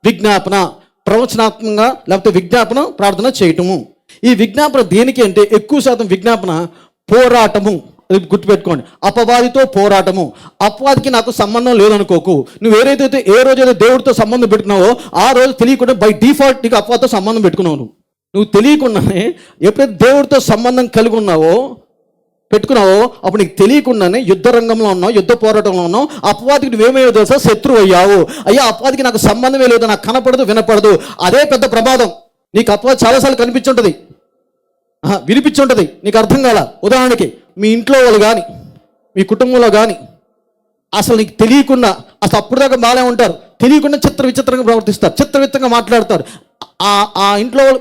విజ్ఞాపన, ప్రవచనాత్మకంగా లేకపోతే విజ్ఞాపన ప్రార్థన చేయటము. ఈ విజ్ఞాపన దేనికి అంటే ఎక్కువ శాతం విజ్ఞాపన పోరాటము. అది గుర్తుపెట్టుకోండి, అపవాదితో పోరాటము. అపవాదికి నాకు సంబంధం లేదనుకోకు. నువ్వు ఏ రోజైతే దేవుడితో సంబంధం పెట్టుకున్నావో ఆ రోజు తెలియకుండా బై డిఫాల్ట్ నీకు అపవాదితో సంబంధం పెట్టుకున్నావు. నువ్వు తెలియకుండానే ఎప్పుడైతే దేవుడితో సంబంధం కలిగి పెట్టుకున్నావో అప్పుడు నీకు తెలియకుండానే యుద్ధ రంగంలో ఉన్నావు, యుద్ధ పోరాటంలో ఉన్నావు. అపవాదికి నువ్వేమయ్యో తెలుసా? శత్రువు అయ్యావు. అయ్యా అపవాదికి నాకు సంబంధమే లేదు, నాకు కనపడదు వినపడదు. అదే పెద్ద ప్రమాదం. నీకు అపవాది చాలాసార్లు కనిపించుంటుంది, వినిపించుంటుంది, నీకు అర్థం కాల. ఉదాహరణకి మీ ఇంట్లో వాళ్ళు కానీ మీ కుటుంబంలో కానీ అసలు నీకు తెలియకుండా, అసలు అప్పుడు దాకా బాగానే ఉంటారు, తెలియకుండా విచిత్రంగా ప్రవర్తిస్తారు, చిత్రవిత్తంగా మాట్లాడతారు.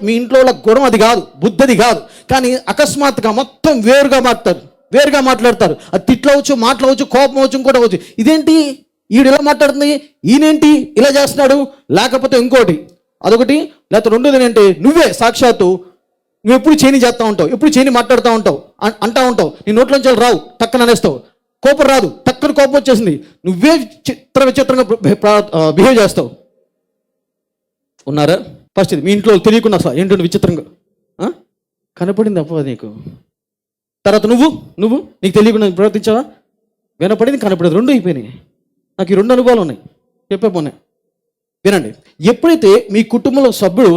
మీ ఇంట్లో వాళ్ళ గుణం అది కాదు, బుద్ధి అది కాదు. కానీ అకస్మాత్తుగా మొత్తం వేరుగా మాట్లాడతారు. అది తిట్లవచ్చు, మాట్లాడవచ్చు, కోపం అవచ్చు, ఇంకోటి అవచ్చు. ఇదేంటి ఈడు ఇలా మాట్లాడుతుంది, ఈయనేంటి ఇలా చేస్తున్నాడు, లేకపోతే ఇంకోటి అదొకటి. లేకపోతే రెండోది ఏంటంటే నువ్వే సాక్షాత్తు నువ్వు ఎప్పుడు చేయని చేస్తూ ఉంటావు, ఎప్పుడు చేయని మాట్లాడుతూ ఉంటావు, అంటూ ఉంటావు. నీ నోట్లోంచి రావు, టక్కన అనేస్తావు. కోపం రాదు, టక్కన కోపం వచ్చేసింది, నువ్వే విచిత్రంగా బిహేవ్ చేస్తావు. ఉన్నారా? ఫస్ట్ ఇది మీ ఇంట్లో తెలియకుండా అసలు ఏంటంటే విచిత్రంగా కనపడింది అపవాది నీకు. తర్వాత నువ్వు నీకు తెలియకుండా ప్రవర్తించావా? వినపడింది, కనపడేది, రెండు అయిపోయినాయి. నాకు ఈ 2 అనుభవాలు ఉన్నాయి, చెప్పేపోన్నాయి. వినండి, ఎప్పుడైతే మీ కుటుంబంలో సభ్యుడు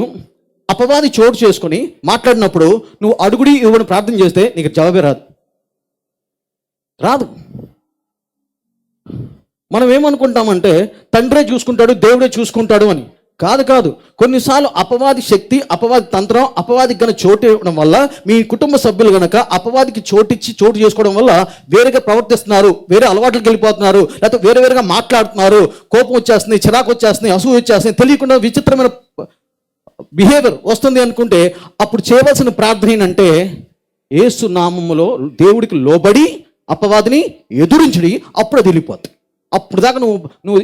అపవాది చోటు చేసుకొని మాట్లాడినప్పుడు నువ్వు అడుగుడి ఇవ్వని ప్రార్థన చేస్తే నీకు జవాబే రాదు. మనం ఏమనుకుంటామంటే తండ్రే చూసుకుంటాడు, దేవుడే చూసుకుంటాడు అని. కాదు. కొన్నిసార్లు అపవాది శక్తి, అపవాది తంత్రం, అపవాదికి గన చోటు ఇవ్వడం వల్ల మీ కుటుంబ సభ్యులు గనక అపవాదికి చోటు చేసుకోవడం వల్ల వేరేగా ప్రవర్తిస్తున్నారు, వేరే అలవాట్లకు వెళ్ళిపోతున్నారు, లేకపోతే వేరేగా మాట్లాడుతున్నారు. కోపం వచ్చేస్తుంది, చిరాకు వచ్చేస్తుంది, అసూయ వచ్చేస్తుంది, తెలియకుండా విచిత్రమైన బిహేవియర్ వస్తుంది అనుకుంటే అప్పుడు చేయవలసిన ప్రార్థన ఏంటంటే యేసు నామములో దేవుడికి లోబడి అపవాదిని ఎదురించడి. అప్పుడు అది వెళ్ళిపోతుంది. అప్పుడు దాకా నువ్వు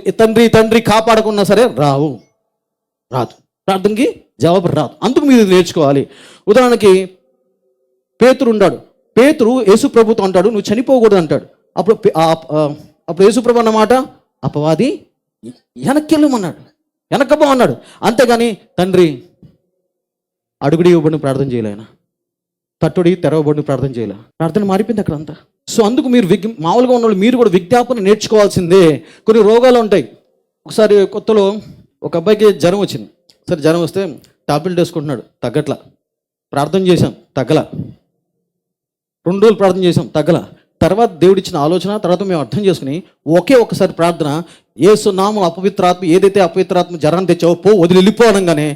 తండ్రి కాపాడకున్నా సరే రాదు, ప్రార్థనకి జవాబు రాదు. అందుకు మీరు నేర్చుకోవాలి. ఉదాహరణకి పేతురు ఉన్నాడు. పేతురు యేసు ప్రభుతో అంటాడు నువ్వు చనిపోకూడదు అంటాడు. అప్పుడు యేసు ప్రభు అన్నమాట అపవాది వెనక్కబో అన్నాడు. అంతేగాని తండ్రి అడుగుడి ఇవ్వబడిని ప్రార్థన చేయలేనా, తట్టుడి తెరవబడిని ప్రార్థన చేయలే. ప్రార్థన మారిపోయింది అక్కడ అంతా. సో అందుకు మీరు మామూలుగా ఉన్న మీరు కూడా విజ్ఞాపన నేర్చుకోవాల్సిందే. కొన్ని రోగాలు ఉంటాయి. ఒకసారి కొత్తలో ఒక అబ్బాయికి జ్వరం వచ్చింది. సరే జ్వరం వస్తే టాబ్లెట్ వేసుకుంటున్నాడు, తగ్గట్లా. ప్రార్థన చేశాం, తగ్గల. 2 రోజులు ప్రార్థన చేశాం, తగ్గల. తర్వాత దేవుడిచ్చిన ఆలోచన తర్వాత మేము అర్థం చేసుకుని ఒకసారి ప్రార్థన, యేసు నామములో అపవిత్రాత్మ, ఏదైతే అపవిత్రాత్మ జ్వరాన్ని తెచ్చావో పో, వదిలి వెళ్ళిపోవడంగానే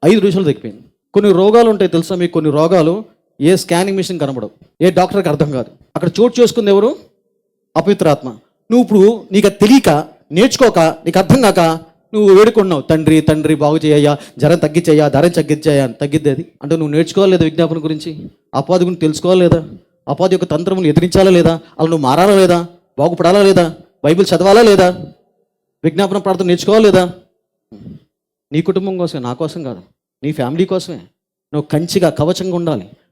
5 నిమిషాలు తగ్గిపోయింది. కొన్ని రోగాలు ఉంటాయి తెలుసా మీకు, కొన్ని రోగాలు ఏ స్కానింగ్ మిషన్ కనబడవు, ఏ డాక్టర్కి అర్థం కాదు. అక్కడ చోటు చేసుకుంది ఎవరు? అపవిత్రాత్మ. నువ్వు ఇప్పుడు నీకు తెలియక, నేర్చుకోక, నీకు అర్థం కాక నువ్వు వేడుకున్నావు, తండ్రి బాగు చేయయ్యా, జ్వరం తగ్గించయ్యా, ధరం తగ్గించయ్యా. తగ్గిద్ది అంటే నువ్వు నేర్చుకోవాలి లేదా? విజ్ఞాపన గురించి, అపవాది గురించి తెలుసుకోవాలి లేదా? అపవాది యొక్క తంత్రములు ఎదిరించాలా లేదా? అలా నువ్వు మారాలా లేదా? బాగుపడాలా లేదా? బైబిల్ చదవాలా లేదా? విజ్ఞాపన ప్రార్థన నేర్చుకోవాలా లేదా? నీ కుటుంబం కోసమే, నా కోసం కాదు, నీ ఫ్యామిలీ కోసమే. నువ్వు కంచిగా కవచంగా ఉండాలి.